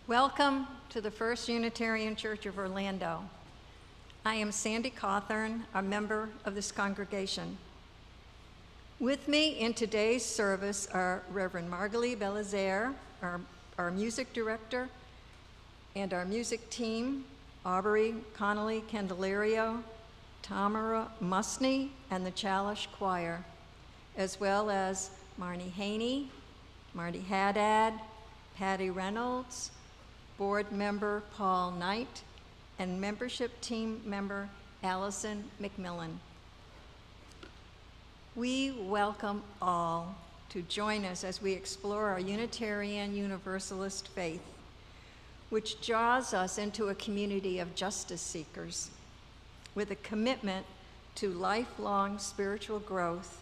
Welcome to the First Unitarian Church of Orlando. I am Sandy Cawthorn, a member of this congregation. With me in today's service are Reverend Margalie Belizaire, our music director, and our music team, Aubrey Connolly Candelario, Tamara Musney, and the Chalish Choir, as well as Marnie Haney, Marty Haddad, Patty Reynolds, board member Paul Knight, and membership team member Allison McMillan. We welcome all to join us as we explore our Unitarian Universalist faith, which draws us into a community of justice seekers with a commitment to lifelong spiritual growth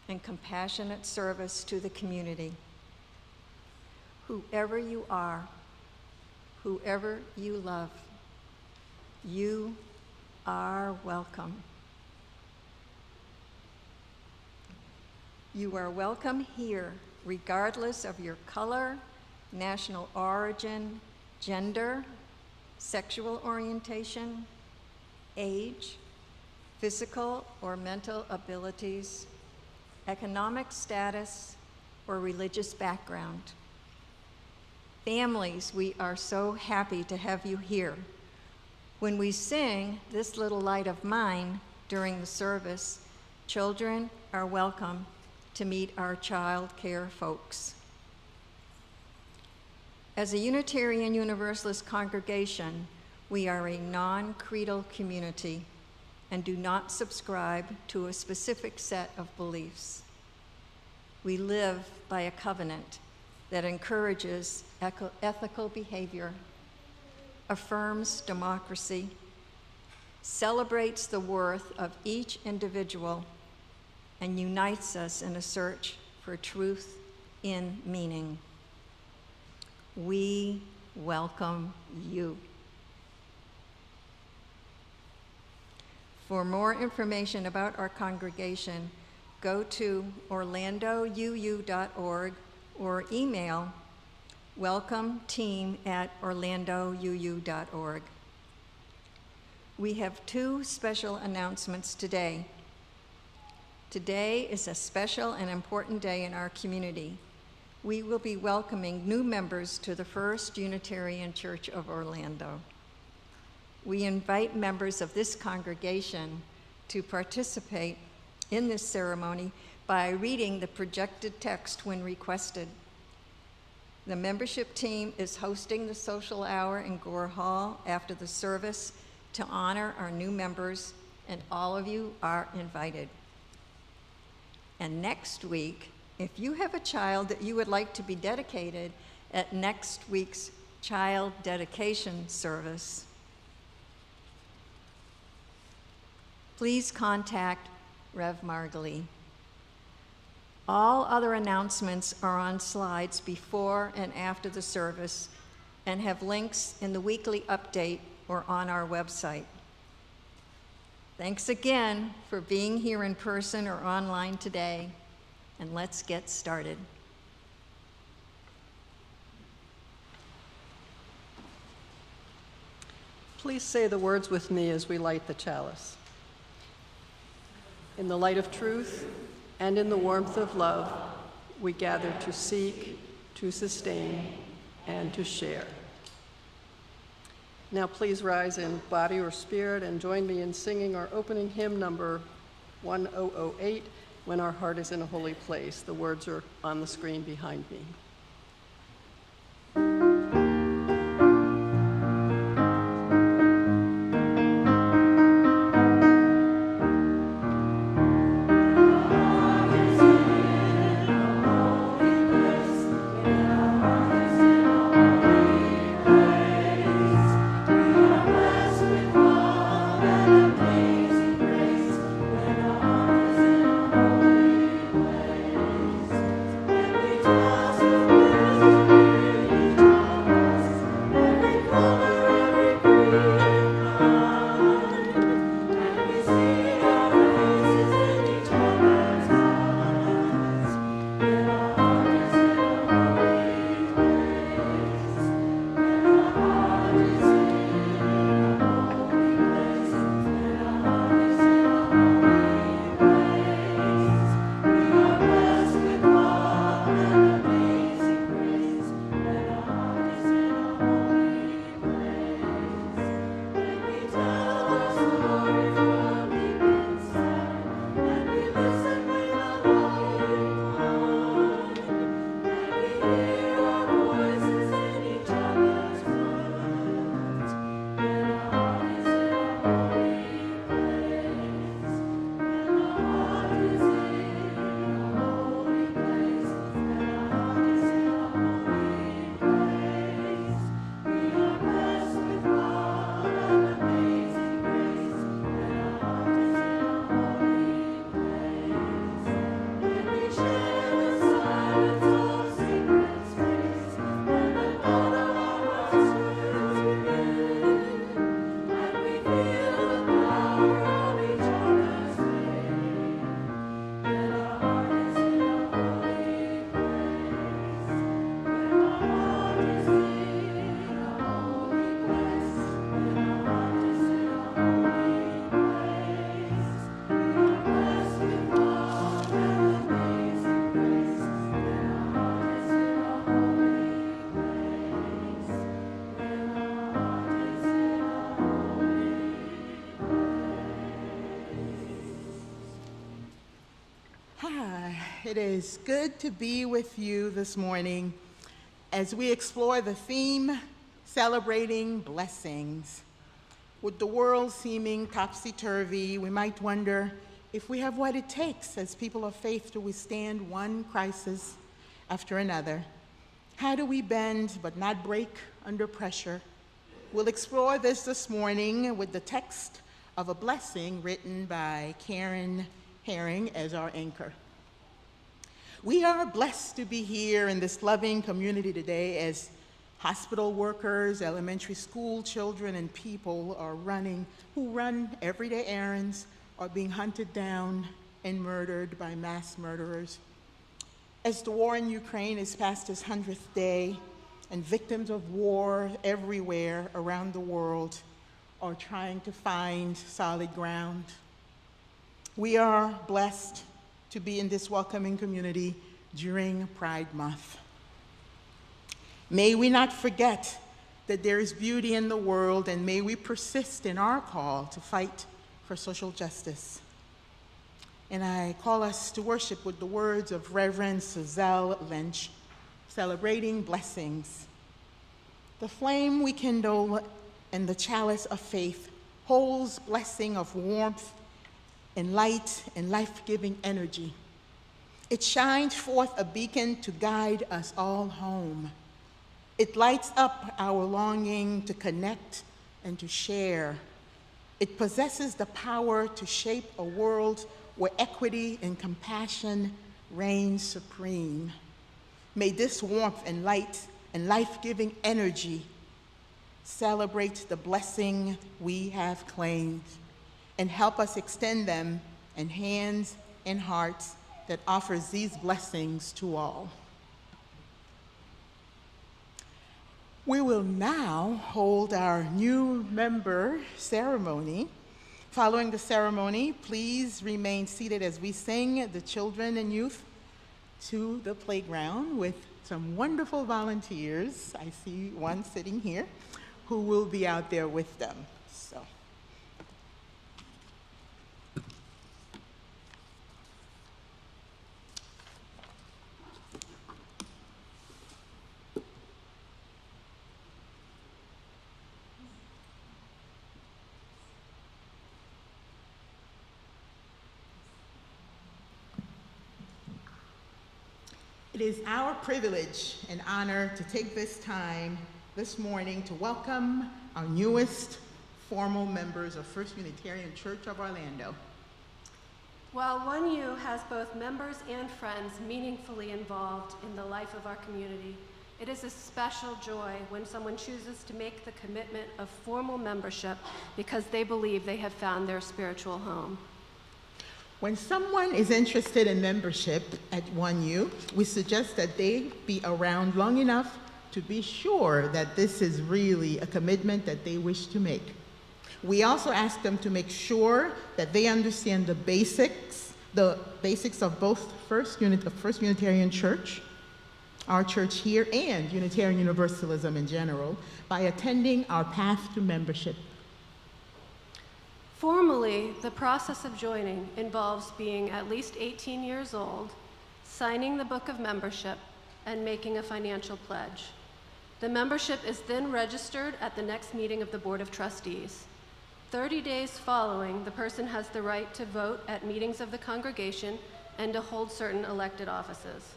and compassionate service to the community. Whoever you are, whoever you love, you are welcome. You are welcome here, regardless of your color, national origin, gender, sexual orientation, age, physical or mental abilities, economic status, or religious background. Families, we are so happy to have you here. When we sing "This Little Light of Mine" during the service, children are welcome to meet our child care folks. As a Unitarian Universalist congregation, we are a non-creedal community and do not subscribe to a specific set of beliefs. We live by a covenant that encourages ethical behavior, affirms democracy, celebrates the worth of each individual, and unites us in a search for truth in meaning. We welcome you. For more information about our congregation, go to orlandouu.org or email welcometeam@orlandouu.org. We have two special announcements today. Today is a special and important day in our community. We will be welcoming new members to the First Unitarian Church of Orlando. We invite members of this congregation to participate in this ceremony by reading the projected text when requested. The membership team is hosting the social hour in Gore Hall after the service to honor our new members, and all of you are invited. And next week, if you have a child that you would like to be dedicated at next week's child dedication service, please contact Rev Margalie. All other announcements are on slides before and after the service and have links in the weekly update or on our website. Thanks again for being here in person or online today, and let's get started. Please say the words with me as we light the chalice. In the light of truth and in the warmth of love, we gather to seek, to sustain, and to share. Now please rise in body or spirit and join me in singing our opening hymn number 1008, When Our Heart is in a Holy Place. The words are on the screen behind me. Just It is good to be with you this morning as we explore the theme, Celebrating Blessings. With the world seeming topsy-turvy, we might wonder if we have what it takes as people of faith to withstand one crisis after another. How do we bend but not break under pressure? We'll explore this morning with the text of a blessing written by Karen Herring as our anchor. We are blessed to be here in this loving community today as hospital workers, elementary school children, and people who run everyday errands are being hunted down and murdered by mass murderers. As the war in Ukraine is past its 100th day, and victims of war everywhere around the world are trying to find solid ground. We are blessed to be in this welcoming community during Pride Month. May we not forget that there is beauty in the world, and may we persist in our call to fight for social justice. And I call us to worship with the words of Reverend Suzelle Lynch, Celebrating Blessings. The flame we kindle in the chalice of faith holds blessing of warmth and light and life-giving energy. It shines forth a beacon to guide us all home. It lights up our longing to connect and to share. It possesses the power to shape a world where equity and compassion reign supreme. May this warmth and light and life-giving energy celebrate the blessing we have claimed and help us extend them in hands and hearts that offers these blessings to all. We will now hold our new member ceremony. Following the ceremony, please remain seated as we sing the children and youth to the playground with some wonderful volunteers. I see one sitting here who will be out there with them. So. It is our privilege and honor to take this time this morning to welcome our newest formal members of First Unitarian Church of Orlando. While 1U has both members and friends meaningfully involved in the life of our community, it is a special joy when someone chooses to make the commitment of formal membership because they believe they have found their spiritual home. When someone is interested in membership at 1U, we suggest that they be around long enough to be sure that this is really a commitment that they wish to make. We also ask them to make sure that they understand the basics of both First Unitarian Church, our church here, and Unitarian Universalism in general by attending our Path to Membership. Formally, the process of joining involves being at least 18 years old, signing the Book of Membership, and making a financial pledge. The membership is then registered at the next meeting of the Board of Trustees. 30 days following, the person has the right to vote at meetings of the congregation and to hold certain elected offices.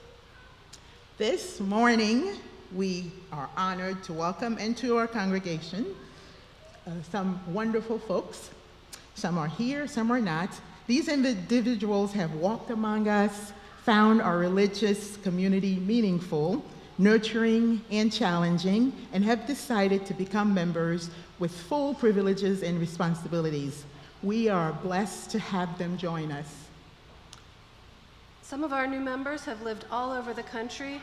This morning, we are honored to welcome into our congregation some wonderful folks. Some are here, some are not. These individuals have walked among us, found our religious community meaningful, nurturing, and challenging, and have decided to become members with full privileges and responsibilities. We are blessed to have them join us. Some of our new members have lived all over the country.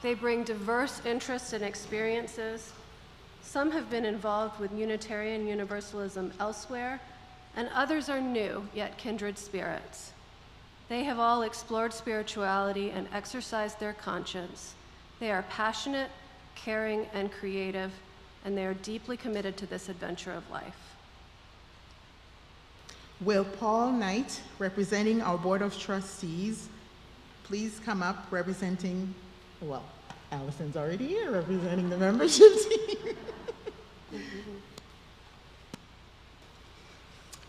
They bring diverse interests and experiences. Some have been involved with Unitarian Universalism elsewhere, and others are new, yet kindred spirits. They have all explored spirituality and exercised their conscience. They are passionate, caring, and creative, and they are deeply committed to this adventure of life. Will Paul Knight, representing our Board of Trustees, please come up representing, well, Allison's already here representing the membership team.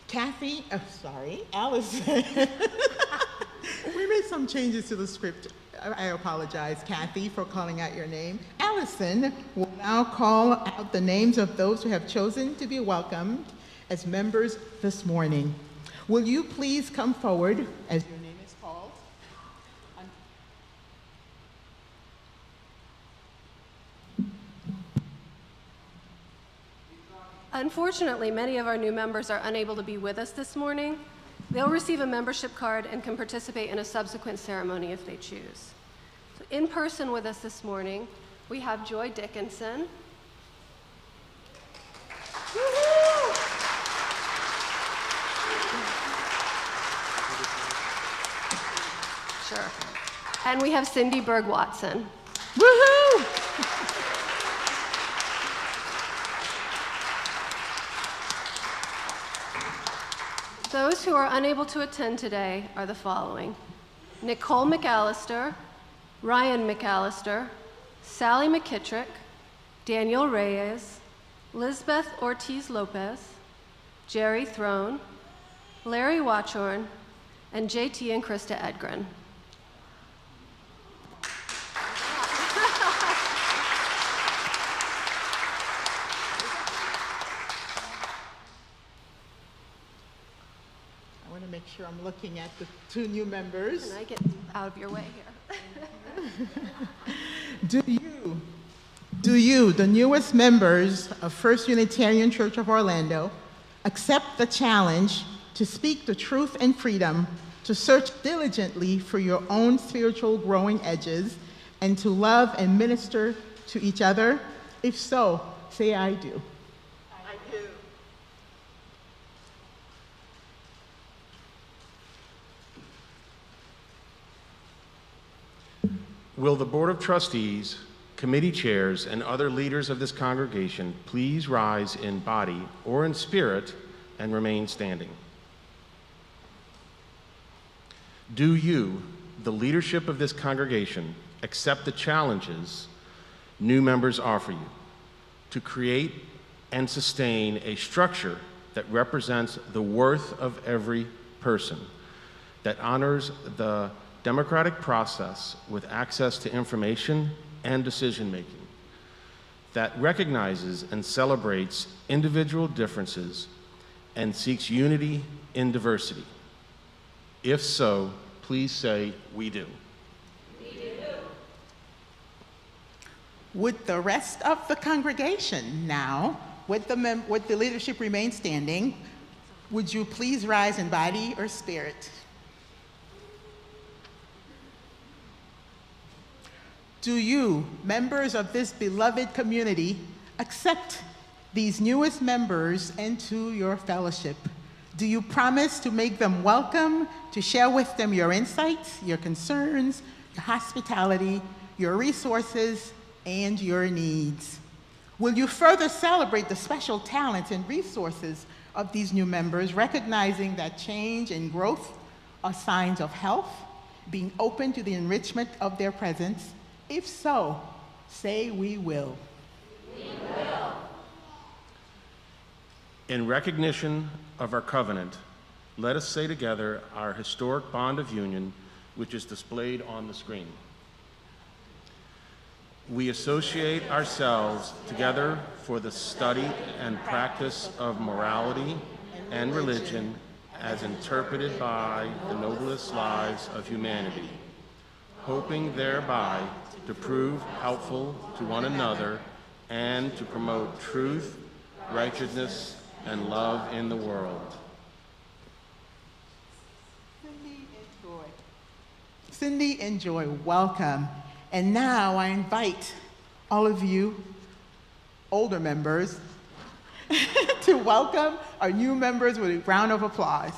Kathy, oh, sorry, Allison. We made some changes to the script. I apologize, Kathy, for calling out your name. Allison will now call out the names of those who have chosen to be welcomed as members this morning. Will you please come forward as your name is called? Unfortunately, many of our new members are unable to be with us this morning. They'll receive a membership card and can participate in a subsequent ceremony if they choose. So in person with us this morning, we have Joy Dickinson. Sure. And we have Cindy Berg-Watson. Woohoo! Those who are unable to attend today are the following: Nicole McAllister, Ryan McAllister, Sally McKittrick, Daniel Reyes, Lisbeth Ortiz Lopez, Jerry Throne, Larry Watchorn, and JT and Krista Edgren. I want to make sure I'm looking at the two new members. Can I get out of your way here? Do you, the newest members of First Unitarian Church of Orlando, accept the challenge to speak the truth and freedom, to search diligently for your own spiritual growing edges, and to love and minister to each other? If so, say I do. I do. Will the Board of Trustees, committee chairs, and other leaders of this congregation please rise in body or in spirit and remain standing? Do you, the leadership of this congregation, accept the challenges new members offer you to create and sustain a structure that represents the worth of every person, that honors the democratic process with access to information and decision-making, that recognizes and celebrates individual differences and seeks unity in diversity? If so, please say, "We do." We do. Would the rest of the congregation now, would the leadership remain standing, would you please rise in body or spirit? Do you, members of this beloved community, accept these newest members into your fellowship? Do you promise to make them welcome, to share with them your insights, your concerns, your hospitality, your resources, and your needs? Will you further celebrate the special talents and resources of these new members, recognizing that change and growth are signs of health, being open to the enrichment of their presence? If so, say, "We will." We will. In recognition of our covenant, let us say together our historic bond of union, which is displayed on the screen. We associate ourselves together for the study and practice of morality and religion as interpreted by the noblest lives of humanity, hoping thereby to prove helpful to one another and to promote truth, righteousness, and love in the world. Cindy and Joy, welcome. And now I invite all of you older members to welcome our new members with a round of applause.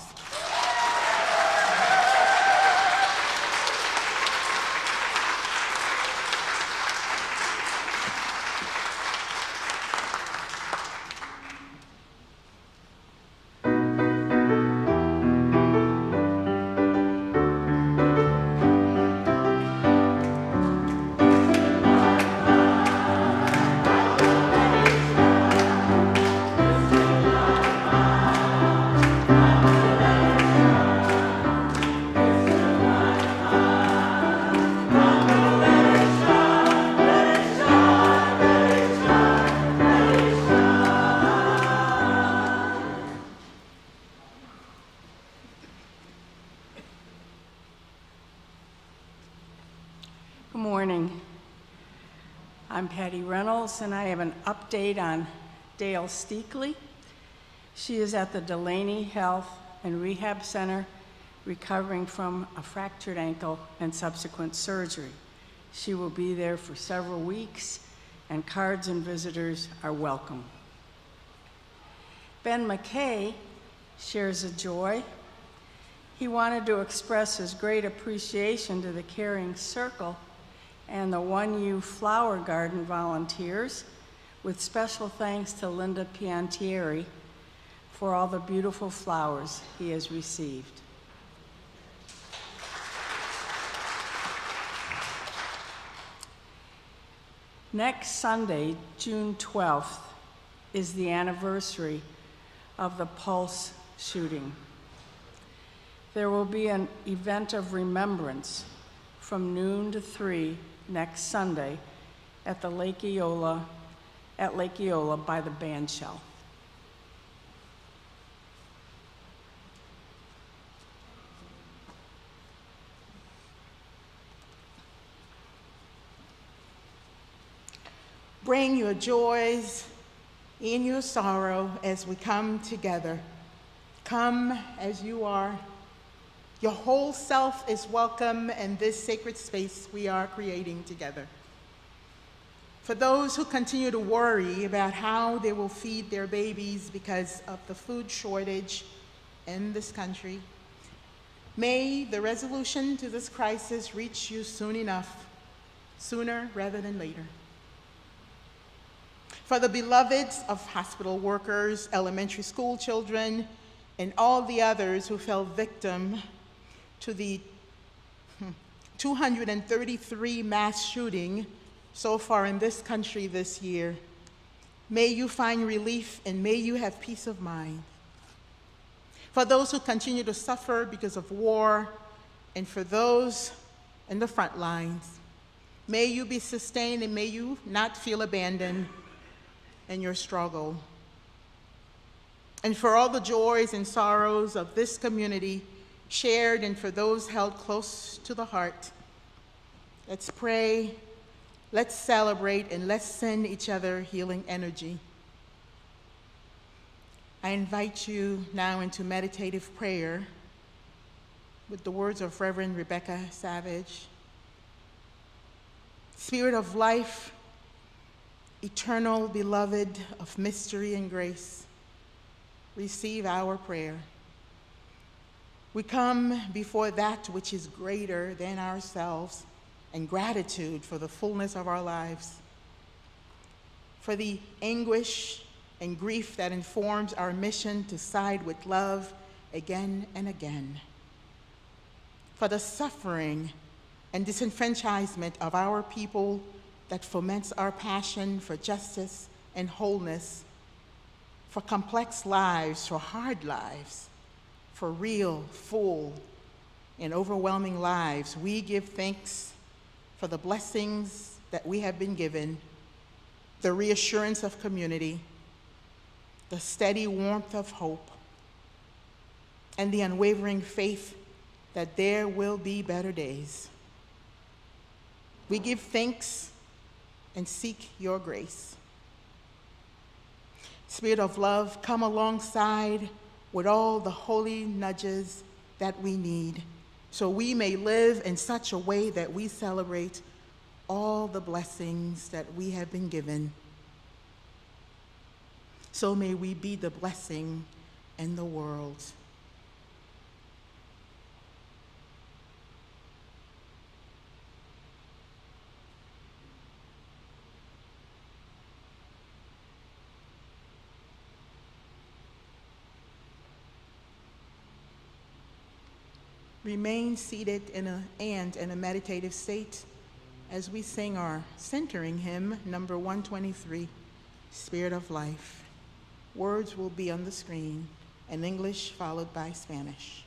I'm Patty Reynolds, and I have an update on Dale Steakley. She is at the Delaney Health and Rehab Center recovering from a fractured ankle and subsequent surgery. She will be there for several weeks, and cards and visitors are welcome. Ben McKay shares a joy. He wanted to express his great appreciation to the Caring Circle and the 1U Flower Garden volunteers, with special thanks to Linda Piantieri for all the beautiful flowers he has received. Next Sunday, June 12th, is the anniversary of the Pulse shooting. There will be an event of remembrance from noon to 3 next Sunday at Lake Eola by the band shell. Bring your joys in your sorrow as we come together. Come as you are. Your whole self is welcome in this sacred space we are creating together. For those who continue to worry about how they will feed their babies because of the food shortage in this country, may the resolution to this crisis reach you soon enough, sooner rather than later. For the beloveds of hospital workers, elementary school children, and all the others who fell victim to the 233 mass shooting so far in this country this year, may you find relief and may you have peace of mind. For those who continue to suffer because of war, and for those in the front lines, may you be sustained and may you not feel abandoned in your struggle. And for all the joys and sorrows of this community shared, and for those held close to the heart, let's pray, let's celebrate, and let's send each other healing energy. I invite you now into meditative prayer with the words of Reverend Rebecca Savage. Spirit of life, eternal beloved of mystery and grace, receive our prayer. We come before that which is greater than ourselves in gratitude for the fullness of our lives, for the anguish and grief that informs our mission to side with love again and again, for the suffering and disenfranchisement of our people that foments our passion for justice and wholeness, for complex lives, for hard lives, for real, full, and overwhelming lives. We give thanks for the blessings that we have been given, the reassurance of community, the steady warmth of hope, and the unwavering faith that there will be better days. We give thanks and seek your grace. Spirit of love, come alongside with all the holy nudges that we need, so we may live in such a way that we celebrate all the blessings that we have been given. So may we be the blessing in the world. Remain seated in a meditative state as we sing our centering hymn, number 123, Spirit of Life. Words will be on the screen in English, followed by Spanish.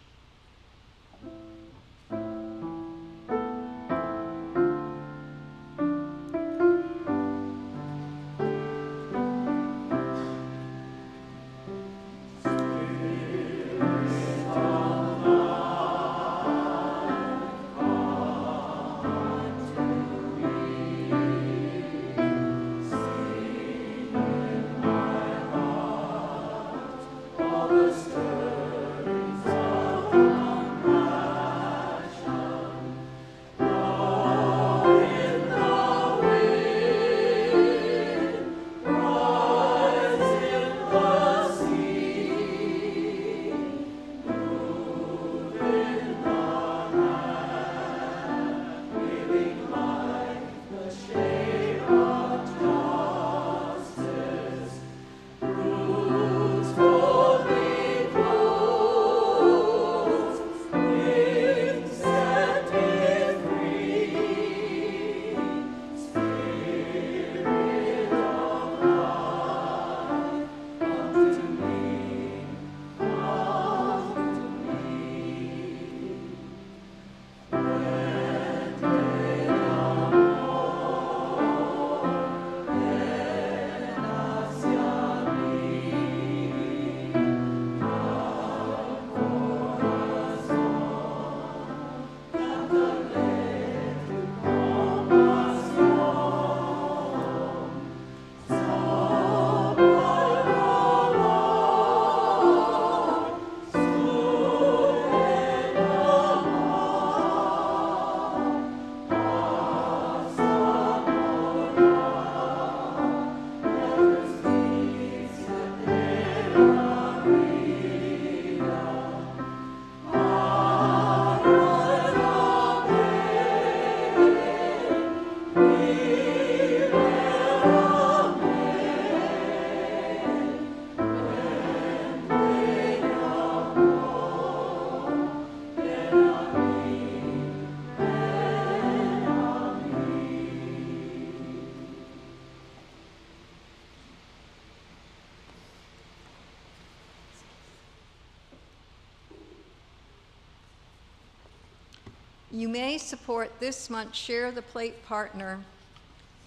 You may support this month's Share the Plate partner,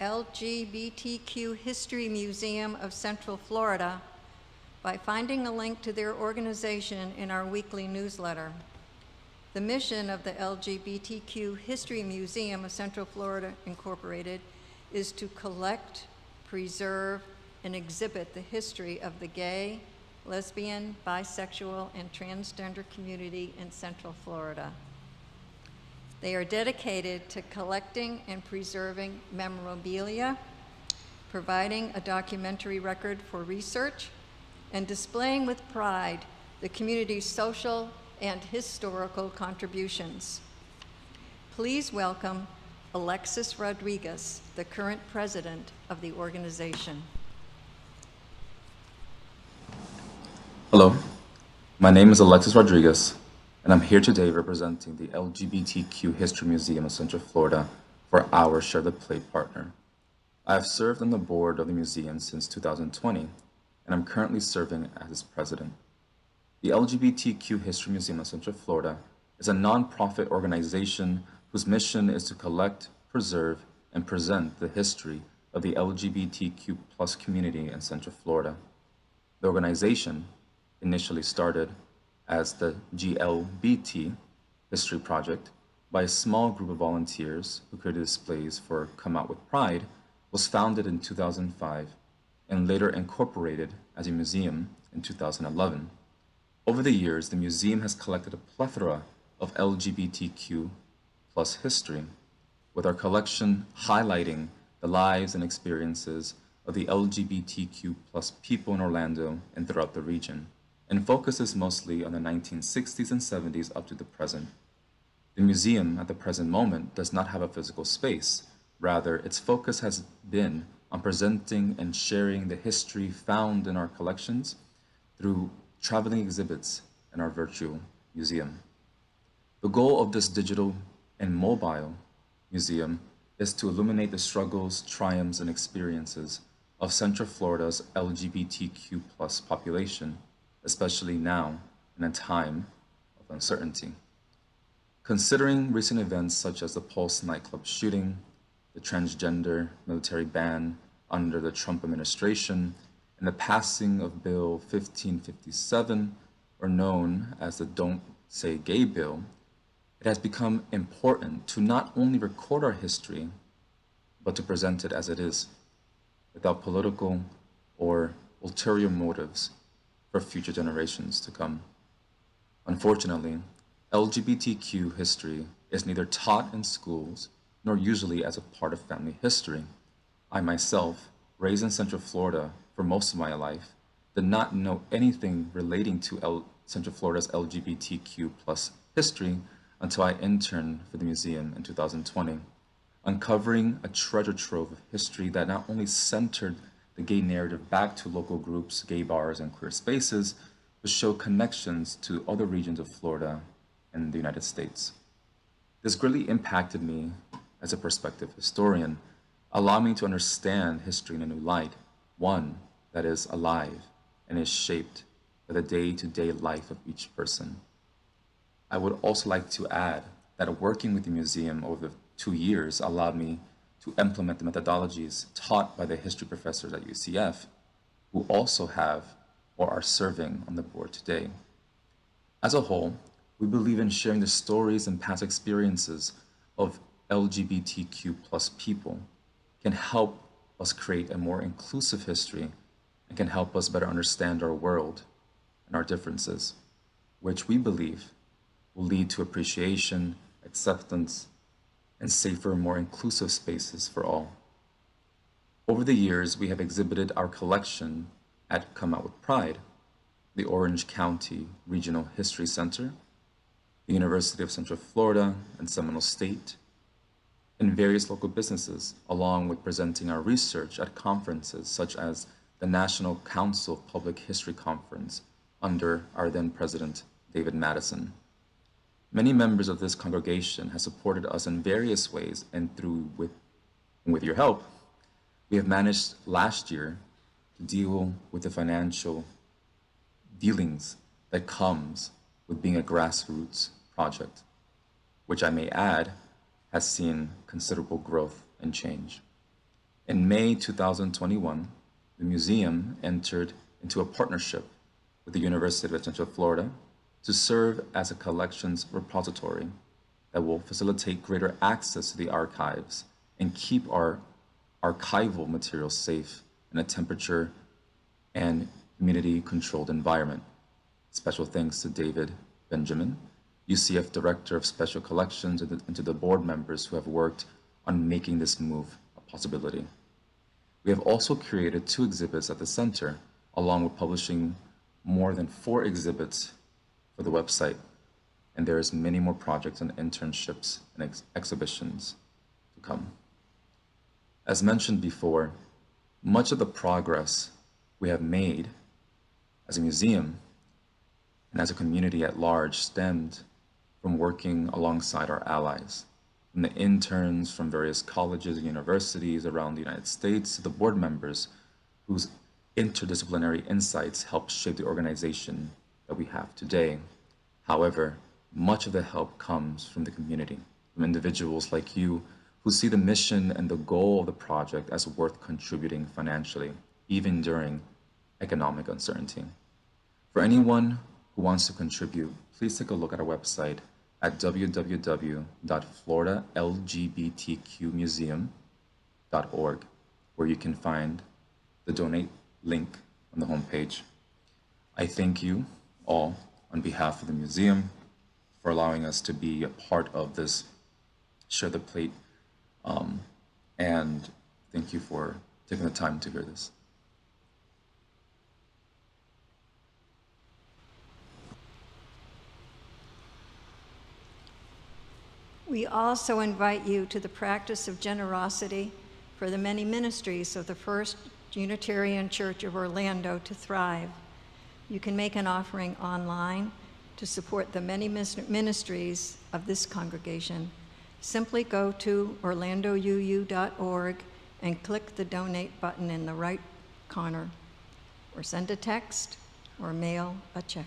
LGBTQ History Museum of Central Florida, by finding a link to their organization in our weekly newsletter. The mission of the LGBTQ History Museum of Central Florida, Incorporated, is to collect, preserve, and exhibit the history of the gay, lesbian, bisexual, and transgender community in Central Florida. They are dedicated to collecting and preserving memorabilia, providing a documentary record for research, and displaying with pride the community's social and historical contributions. Please welcome Alexis Rodriguez, the current president of the organization. Hello, my name is Alexis Rodriguez, and I'm here today representing the LGBTQ History Museum of Central Florida for our Share the Plate partner. I have served on the board of the museum since 2020, and I'm currently serving as its president. The LGBTQ History Museum of Central Florida is a nonprofit organization whose mission is to collect, preserve, and present the history of the LGBTQ+ community in Central Florida. The organization initially started as the GLBT History Project by a small group of volunteers who created displays for Come Out with Pride, was founded in 2005 and later incorporated as a museum in 2011. Over the years, the museum has collected a plethora of LGBTQ+ history, with our collection highlighting the lives and experiences of the LGBTQ+ people in Orlando and throughout the region, and focuses mostly on the 1960s and 70s up to the present. The museum at the present moment does not have a physical space. Rather, its focus has been on presenting and sharing the history found in our collections through traveling exhibits in our virtual museum. The goal of this digital and mobile museum is to illuminate the struggles, triumphs, and experiences of Central Florida's LGBTQ+ population, especially now in a time of uncertainty. Considering recent events such as the Pulse nightclub shooting, the transgender military ban under the Trump administration, and the passing of Bill 1557, or known as the Don't Say Gay bill, it has become important to not only record our history, but to present it as it is, without political or ulterior motives for future generations to come. Unfortunately, LGBTQ history is neither taught in schools nor usually as a part of family history. I myself, raised in Central Florida for most of my life, did not know anything relating to Central Florida's LGBTQ+ history until I interned for the museum in 2020, uncovering a treasure trove of history that not only centered the gay narrative back to local groups, gay bars, and queer spaces, but showed connections to other regions of Florida and the United States. This greatly impacted me as a prospective historian, allowing me to understand history in a new light, one that is alive and is shaped by the day-to-day life of each person. I would also like to add that working with the museum over 2 years allowed me to implement the methodologies taught by the history professors at UCF, who also have or are serving on the board today. As a whole, we believe in sharing the stories and past experiences of LGBTQ+ people can help us create a more inclusive history and can help us better understand our world and our differences, which we believe will lead to appreciation, acceptance, and safer, more inclusive spaces for all. Over the years, we have exhibited our collection at Come Out with Pride, the Orange County Regional History Center, the University of Central Florida and Seminole State, and various local businesses, along with presenting our research at conferences such as the National Council of Public History Conference under our then President, David Madison. Many members of this congregation have supported us in various ways, and with your help, we have managed last year to deal with the financial dealings that comes with being a grassroots project. which I may add, has seen considerable growth and change. In May 2021, the museum entered into a partnership with the University of Central Florida to serve as a collections repository that will facilitate greater access to the archives and keep our archival materials safe in a temperature and humidity-controlled environment. Special thanks to David Benjamin, UCF Director of Special Collections, and to the board members who have worked on making this move a possibility. We have also created 2 exhibits at the center, along with publishing more than 4 exhibits for the website, and there is many more projects and internships and exhibitions to come. As mentioned before, much of the progress we have made as a museum and as a community at large stemmed from working alongside our allies, from the interns from various colleges and universities around the United States to the board members whose interdisciplinary insights helped shape the organization that we have today. However, much of the help comes from the community, from individuals like you who see the mission and the goal of the project as worth contributing financially, even during economic uncertainty. For anyone who wants to contribute, please take a look at our website at www.floridalgbtqmuseum.org, where you can find the donate link on the homepage. I thank you all on behalf of the museum for allowing us to be a part of this Share the Plate, and thank you for taking the time to hear this. We also invite you to the practice of generosity for the many ministries of the First Unitarian Church of Orlando to thrive. You can make an offering online to support the many ministries of this congregation. Simply go to orlandouu.org and click the donate button in the right corner, or send a text or mail a check.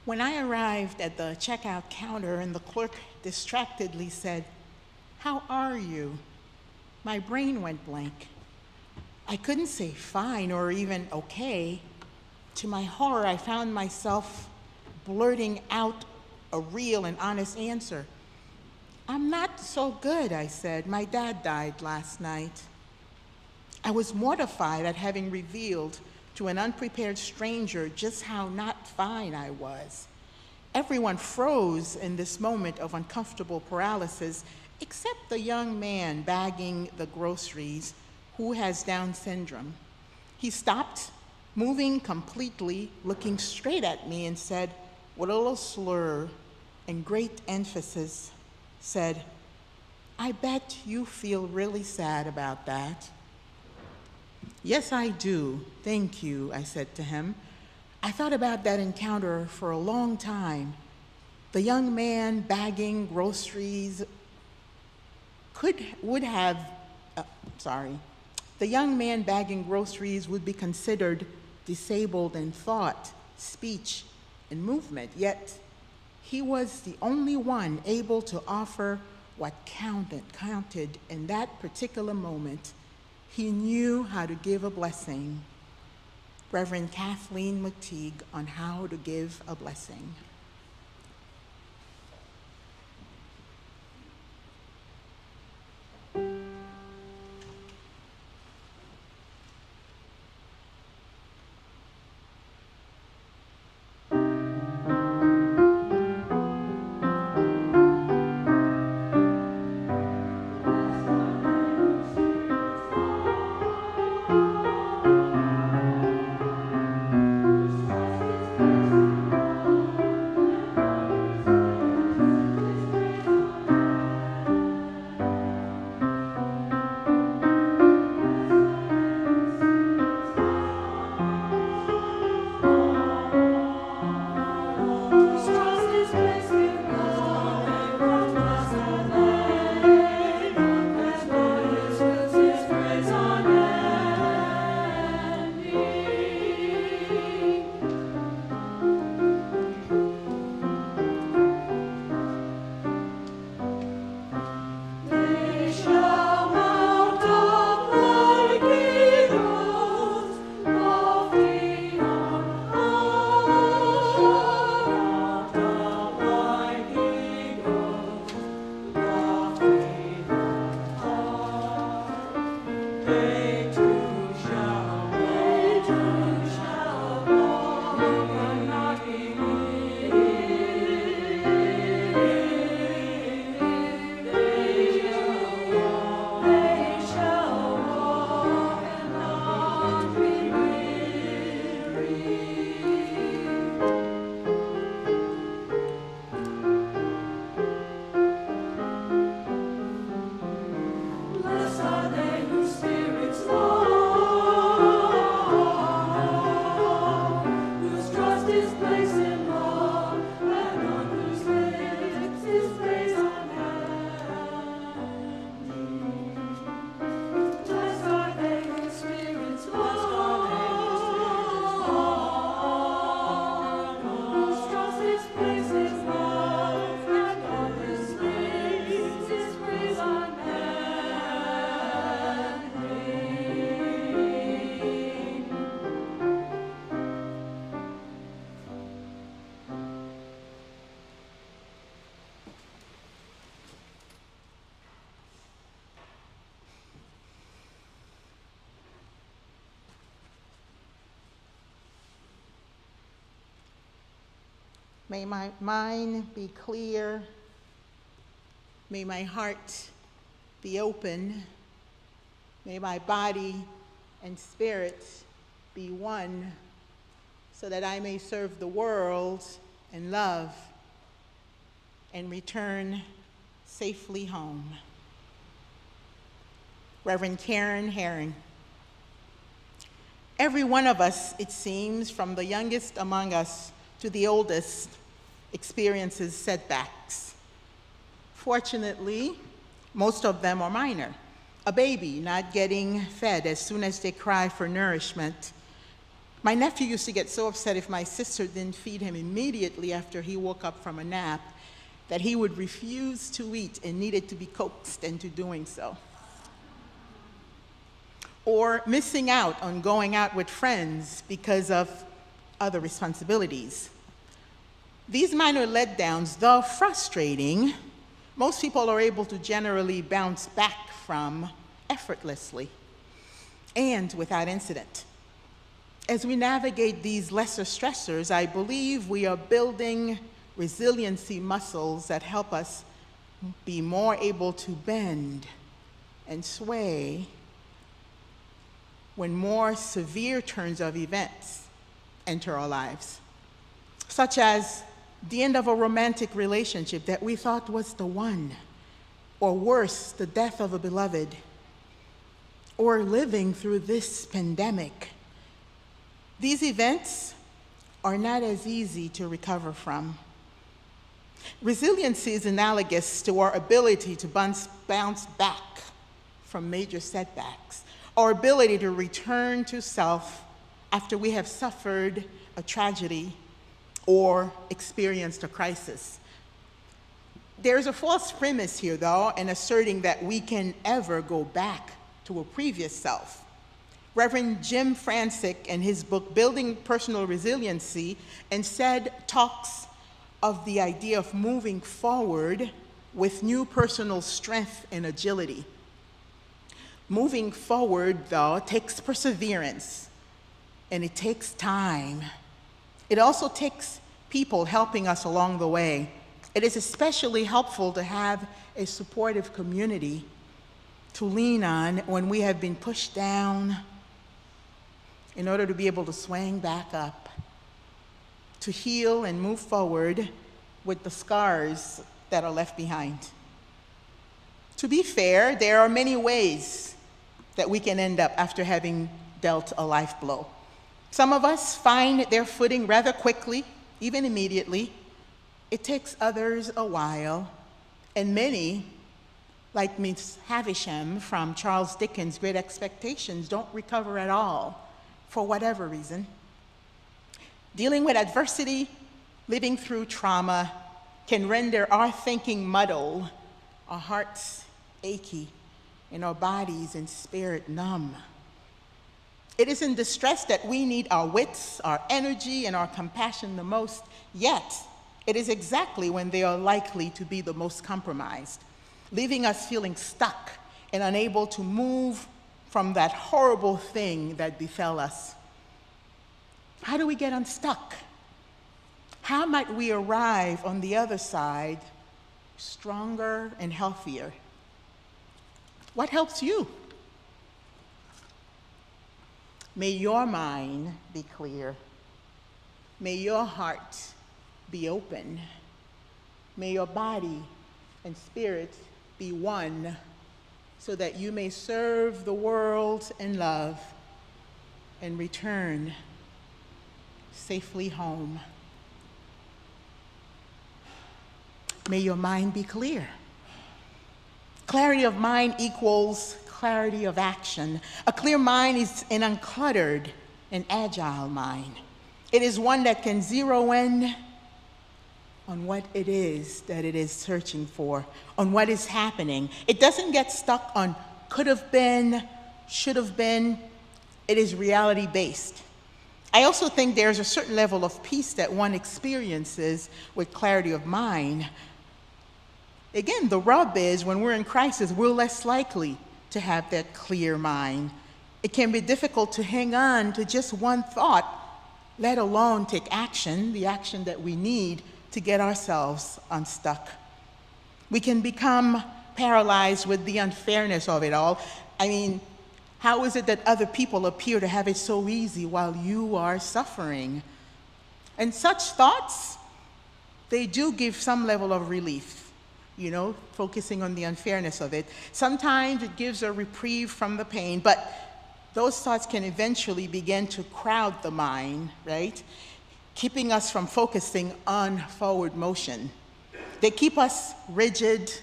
When I arrived at the checkout counter and the clerk distractedly said, "How are you?" my brain went blank. I couldn't say fine or even okay. To my horror, I found myself blurting out a real and honest answer. "I'm not so good," I said. "My dad died last night." I was mortified at having revealed to an unprepared stranger just how not fine I was. Everyone froze in this moment of uncomfortable paralysis, except the young man bagging the groceries who has Down syndrome. He stopped, moving completely, looking straight at me, and said, with a little slur and great emphasis, said, "I bet you feel really sad about that." "Yes, I do. Thank you," I said to him. I thought about that encounter for a long time. The young man bagging groceries the young man bagging groceries would be considered disabled in thought, speech, and movement, yet he was the only one able to offer what counted in that particular moment. He knew how to give a blessing. Reverend Kathleen McTeague on how to give a blessing. May my mind be clear. May my heart be open. May my body and spirit be one, so that I may serve the world and love and return safely home. Reverend Karen Herring. Every one of us, it seems, from the youngest among us to the oldest, experiences setbacks. Fortunately, most of them are minor. A baby not getting fed as soon as they cry for nourishment. My nephew used to get so upset if my sister didn't feed him immediately after he woke up from a nap that he would refuse to eat and needed to be coaxed into doing so. Or missing out on going out with friends because of other responsibilities. These minor letdowns, though frustrating, most people are able to generally bounce back from effortlessly. and without incident. As we navigate these lesser stressors, I believe we are building resiliency muscles that help us be more able to bend and sway when more severe turns of events enter our lives, such as the end of a romantic relationship that we thought was the one, or worse, the death of a beloved, or living through this pandemic. These events are not as easy to recover from. Resiliency is analogous to our ability to bounce back from major setbacks, our ability to return to self after we have suffered a tragedy or experienced a crisis. There's a false premise here, though, in asserting that we can ever go back to a previous self. Reverend Jim Francic, in his book, Building Personal Resiliency, instead talks of the idea of moving forward with new personal strength and agility. Moving forward, though, takes perseverance, and it takes time. It also takes people helping us along the way. It is especially helpful to have a supportive community to lean on when we have been pushed down in order to be able to swing back up, to heal and move forward with the scars that are left behind. To be fair, there are many ways that we can end up after having dealt a life blow. Some of us find their footing rather quickly, even immediately. It takes others a while, and many, like Miss Havisham from Charles Dickens' Great Expectations, don't recover at all, for whatever reason. Dealing with adversity, living through trauma, can render our thinking muddled, our hearts achy, and our bodies and spirit numb. It is in distress that we need our wits, our energy, and our compassion the most, yet it is exactly when they are likely to be the most compromised, leaving us feeling stuck and unable to move from that horrible thing that befell us. How do we get unstuck? How might we arrive on the other side stronger and healthier? What helps you? May your mind be clear. May your heart be open. May your body and spirit be one, so that you may serve the world in love and return safely home. May your mind be clear. Clarity of mind equals clarity of action. A clear mind is an uncluttered and agile mind. It is one that can zero in on what it is that it is searching for, on what is happening. It doesn't get stuck on could have been, should have been. It is reality-based. I also think there's a certain level of peace that one experiences with clarity of mind. Again, the rub is when we're in crisis, we're less likely to have that clear mind. It can be difficult to hang on to just one thought, let alone take action, the action that we need to get ourselves unstuck. We can become paralyzed with the unfairness of it all. I mean, how is it that other people appear to have it so easy while you are suffering? And such thoughts, they do give some level of relief, focusing on the unfairness of it. Sometimes it gives a reprieve from the pain, but those thoughts can eventually begin to crowd the mind, right? Keeping us from focusing on forward motion. They keep us rigid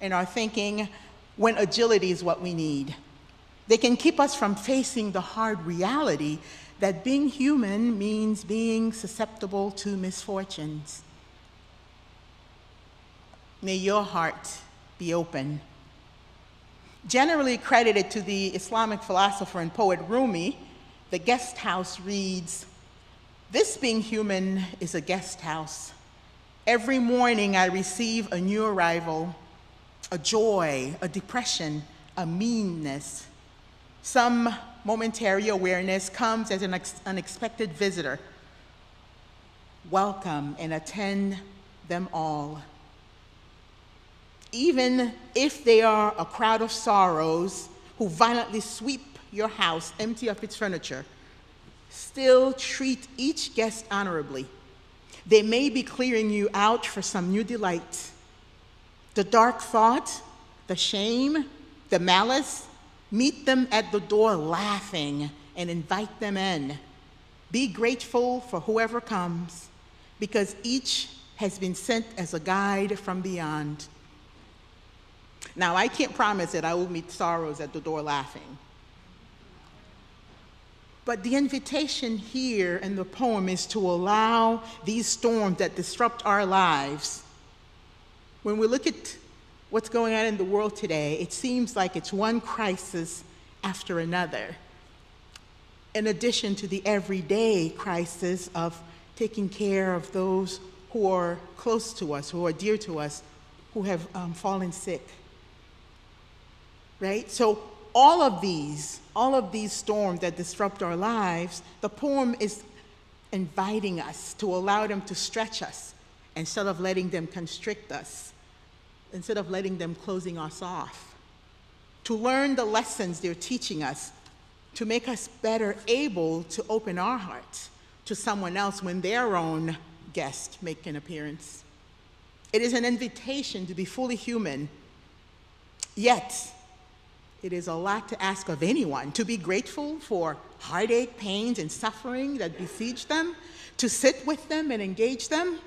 in our thinking when agility is what we need. They can keep us from facing the hard reality that being human means being susceptible to misfortunes. May your heart be open. Generally credited to the Islamic philosopher and poet Rumi, the guest house reads, "This being human is a guest house. Every morning I receive a new arrival, a joy, a depression, a meanness. Some momentary awareness comes as an unexpected visitor. Welcome and attend them all. Even if they are a crowd of sorrows who violently sweep your house empty of its furniture, still treat each guest honorably. They may be clearing you out for some new delight. The dark thought, the shame, the malice, meet them at the door laughing and invite them in. Be grateful for whoever comes, because each has been sent as a guide from beyond. Now, I can't promise that I will meet sorrows at the door laughing. But the invitation here in the poem is to allow these storms that disrupt our lives. When we look at what's going on in the world today, it seems like it's one crisis after another, in addition to the everyday crisis of taking care of those who are close to us, who are dear to us, who have fallen sick. Right? So all of these storms that disrupt our lives, the poem is inviting us to allow them to stretch us instead of letting them constrict us, instead of letting them closing us off, to learn the lessons they're teaching us, to make us better able to open our hearts to someone else when their own guest make an appearance. It is an invitation to be fully human, yet it is a lot to ask of anyone, to be grateful for heartache, pains, and suffering that besiege them, to sit with them and engage them.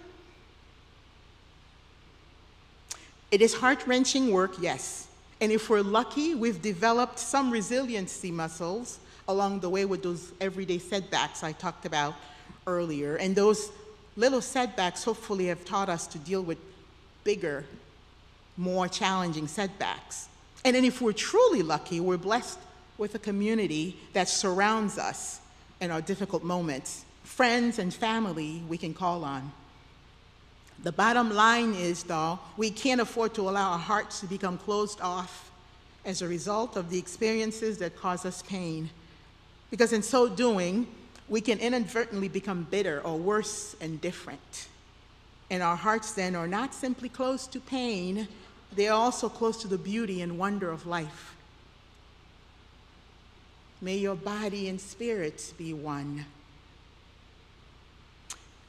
It is heart-wrenching work, yes. And if we're lucky, we've developed some resiliency muscles along the way with those everyday setbacks I talked about earlier. And those little setbacks hopefully have taught us to deal with bigger, more challenging setbacks. And then if we're truly lucky, we're blessed with a community that surrounds us in our difficult moments, friends and family we can call on. The bottom line is, though, we can't afford to allow our hearts to become closed off as a result of the experiences that cause us pain, because in so doing, we can inadvertently become bitter or worse, indifferent. And our hearts then are not simply close to pain, they are also close to the beauty and wonder of life. May your body and spirit be one.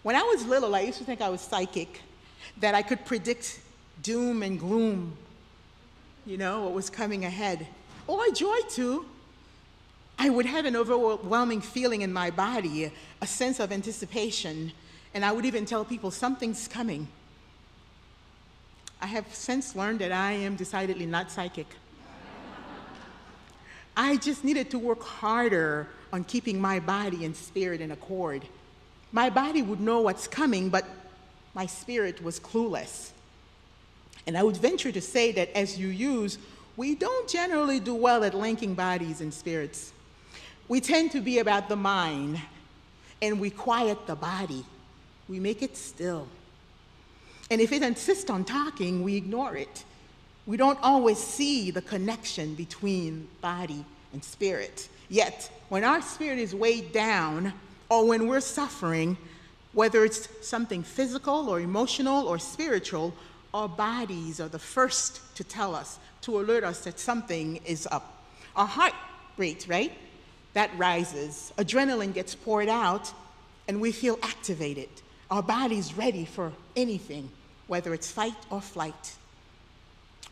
When I was little, I used to think I was psychic, that I could predict doom and gloom, what was coming ahead. Or joy too. I would have an overwhelming feeling in my body, a sense of anticipation, and I would even tell people something's coming. I have since learned that I am decidedly not psychic. I just needed to work harder on keeping my body and spirit in accord. My body would know what's coming, but my spirit was clueless. And I would venture to say that as you use, we don't generally do well at linking bodies and spirits. We tend to be about the mind, and we quiet the body. We make it still. And if it insists on talking, we ignore it. We don't always see the connection between body and spirit. Yet, when our spirit is weighed down, or when we're suffering, whether it's something physical or emotional or spiritual, our bodies are the first to tell us, to alert us that something is up. Our heart rate, right? That rises. Adrenaline gets poured out, and we feel activated. Our body's ready for anything, whether it's fight or flight.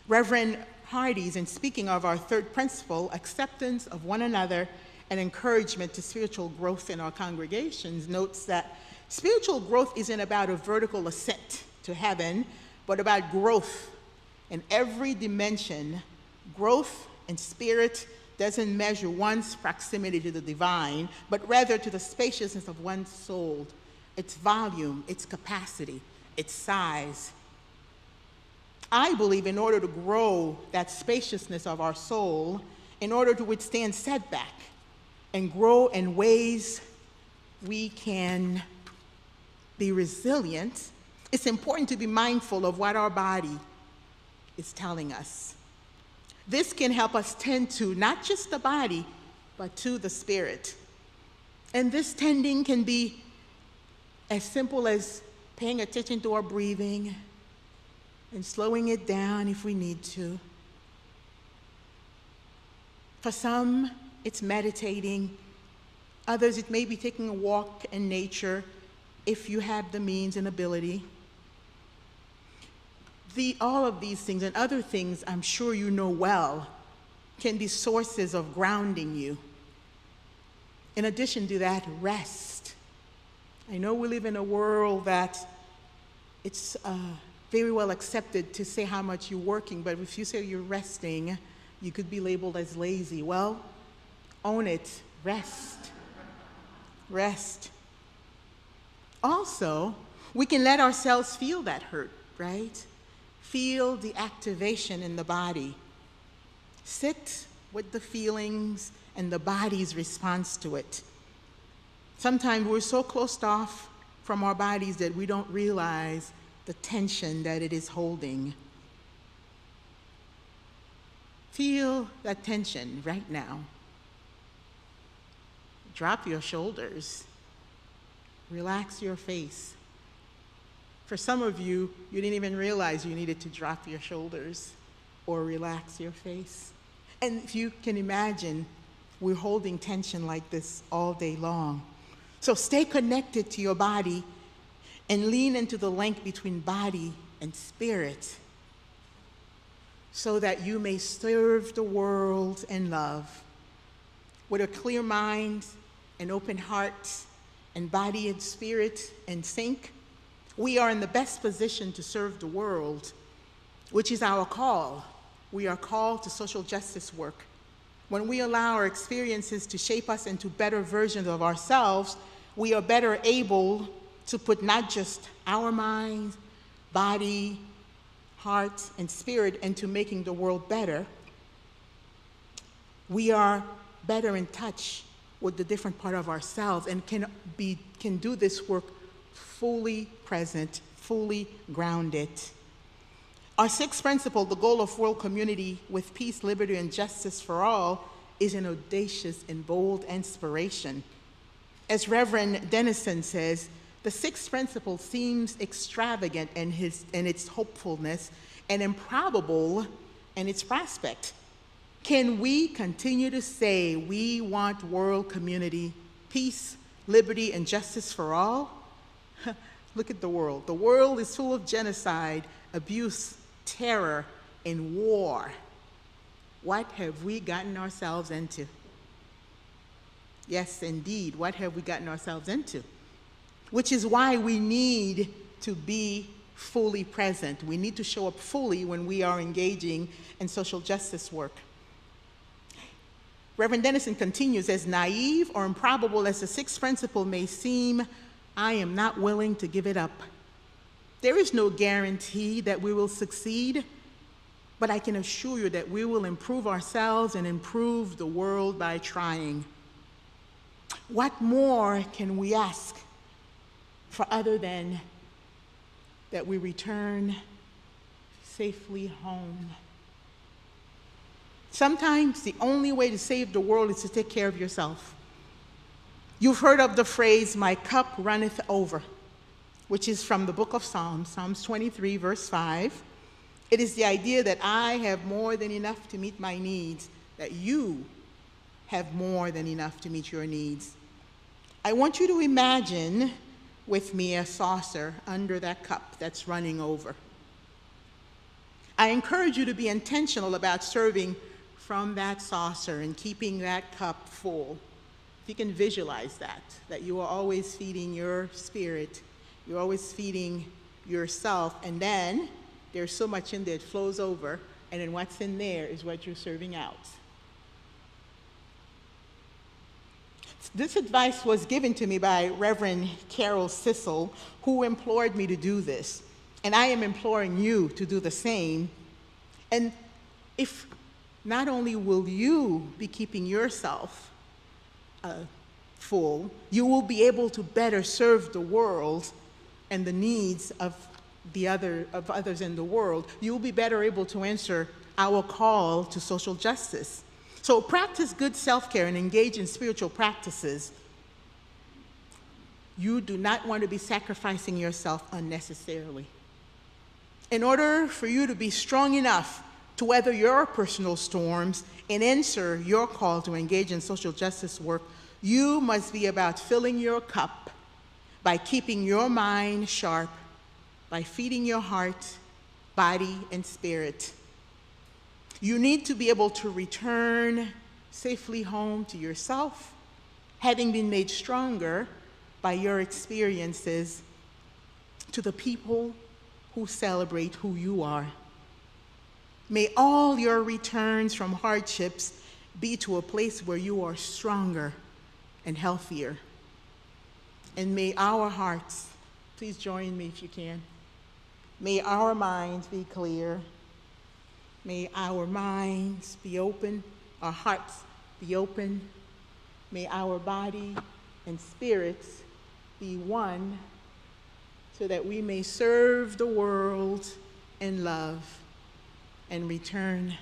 Reverend Hardy's, in speaking of our third principle, acceptance of one another and encouragement to spiritual growth in our congregations, notes that spiritual growth isn't about a vertical ascent to heaven, but about growth in every dimension. Growth in spirit doesn't measure one's proximity to the divine, but rather to the spaciousness of one's soul, its volume, its capacity, its size. I believe in order to grow that spaciousness of our soul, in order to withstand setback and grow in ways we can be resilient, it's important to be mindful of what our body is telling us. This can help us tend to not just the body, but to the spirit. And this tending can be as simple as paying attention to our breathing and slowing it down if we need to. For some, it's meditating. Others, it may be taking a walk in nature if you have the means and ability. All of these things and other things I'm sure you know well can be sources of grounding you. In addition to that, rest. I know we live in a world that it's very well accepted to say how much you're working, but if you say you're resting, you could be labeled as lazy. Well, own it. Rest. Rest. Also, we can let ourselves feel that hurt, right? Feel the activation in the body. Sit with the feelings and the body's response to it. Sometimes we're so closed off from our bodies that we don't realize the tension that it is holding. Feel that tension right now. Drop your shoulders. Relax your face. For some of you, you didn't even realize you needed to drop your shoulders or relax your face. And if you can imagine, we're holding tension like this all day long. So stay connected to your body and lean into the link between body and spirit so that you may serve the world in love. With a clear mind, an open heart, and body and spirit in sync, we are in the best position to serve the world, which is our call. We are called to social justice work. When we allow our experiences to shape us into better versions of ourselves, we are better able to put not just our mind, body, heart, and spirit into making the world better. We are better in touch with the different part of ourselves and can do this work fully present, fully grounded. Our sixth principle, the goal of world community with peace, liberty, and justice for all, is an audacious and bold inspiration. As Reverend Dennison says, the sixth principle seems extravagant in its hopefulness and improbable in its prospect. Can we continue to say we want world community, peace, liberty, and justice for all? Look at the world. The world is full of genocide, abuse, terror, and war. What have we gotten ourselves into? Yes, indeed, what have we gotten ourselves into? Which is why we need to be fully present. We need to show up fully when we are engaging in social justice work. Reverend Dennison continues, as naive or improbable as the sixth principle may seem, I am not willing to give it up. There is no guarantee that we will succeed, but I can assure you that we will improve ourselves and improve the world by trying. What more can we ask for other than that we return safely home? Sometimes the only way to save the world is to take care of yourself. You've heard of the phrase, my cup runneth over, which is from the book of Psalms, Psalms 23, verse 5. It is the idea that I have more than enough to meet my needs, that you have more than enough to meet your needs. I want you to imagine with me a saucer under that cup that's running over. I encourage you to be intentional about serving from that saucer and keeping that cup full. If you can visualize that you are always feeding your spirit, you're always feeding yourself, and then there's so much in there it flows over, and then what's in there is what you're serving out. This advice was given to me by Reverend Carol Sissel, who implored me to do this. And I am imploring you to do the same. And if not only will you be keeping yourself full, you will be able to better serve the world and the needs of others in the world. You will be better able to answer our call to social justice. So practice good self-care and engage in spiritual practices. You do not want to be sacrificing yourself unnecessarily. In order for you to be strong enough to weather your personal storms and answer your call to engage in social justice work, you must be about filling your cup by keeping your mind sharp, by feeding your heart, body, and spirit. You need to be able to return safely home to yourself, having been made stronger by your experiences, to the people who celebrate who you are. May all your returns from hardships be to a place where you are stronger and healthier. And may our hearts, please join me if you can, may our minds be clear. May our minds be open, our hearts be open. May our body and spirits be one, so that we may serve the world in love and return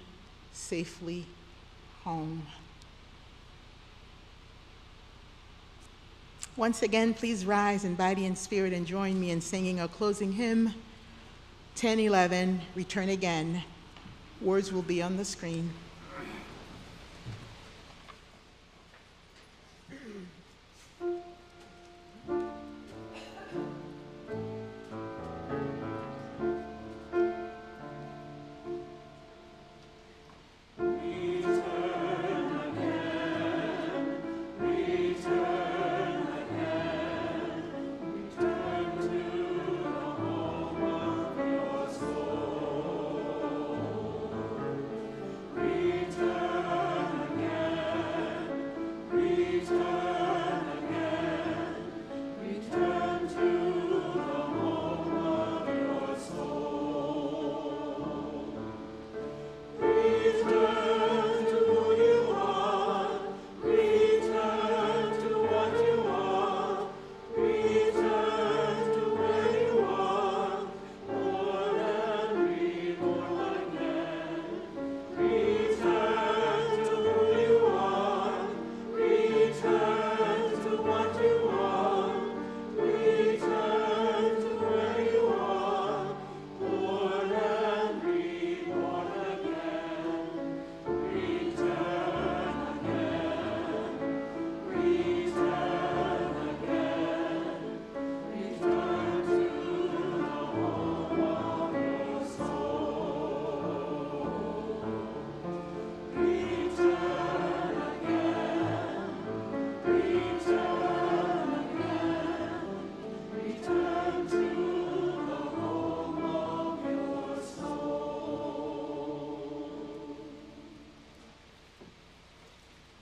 safely home. Once again, please rise in body and spirit and join me in singing our closing hymn, 1011, Return Again. Words will be on the screen.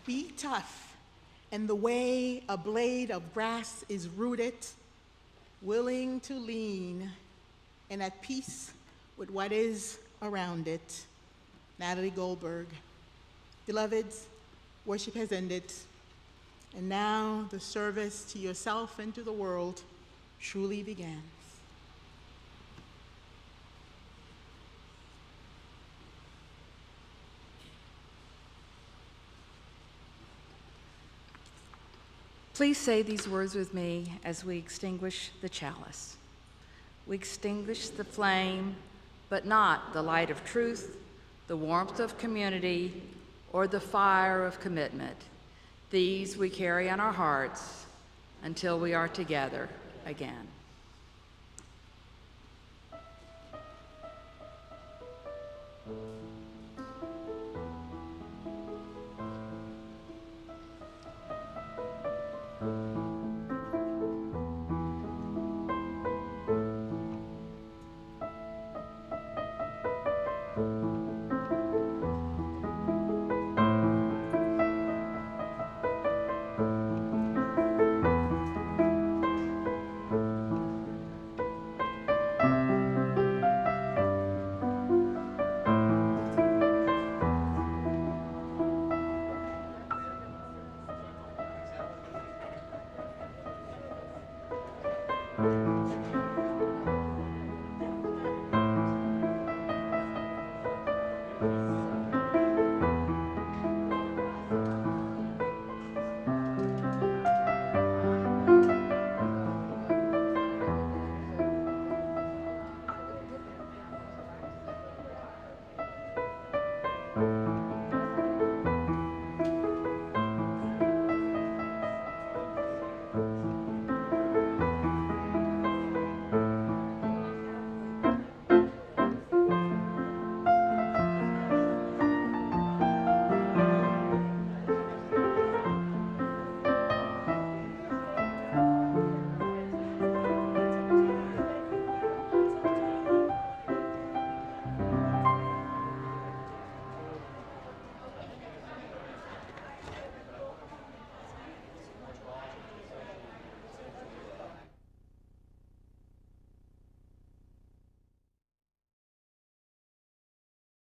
Be tough in the way a blade of grass is rooted, willing to lean and at peace with what is around it. Natalie Goldberg. Beloveds, worship has ended, and now the service to yourself and to the world truly begins. Please say these words with me as we extinguish the chalice. We extinguish the flame, but not the light of truth, the warmth of community, or the fire of commitment. These we carry in our hearts until we are together again.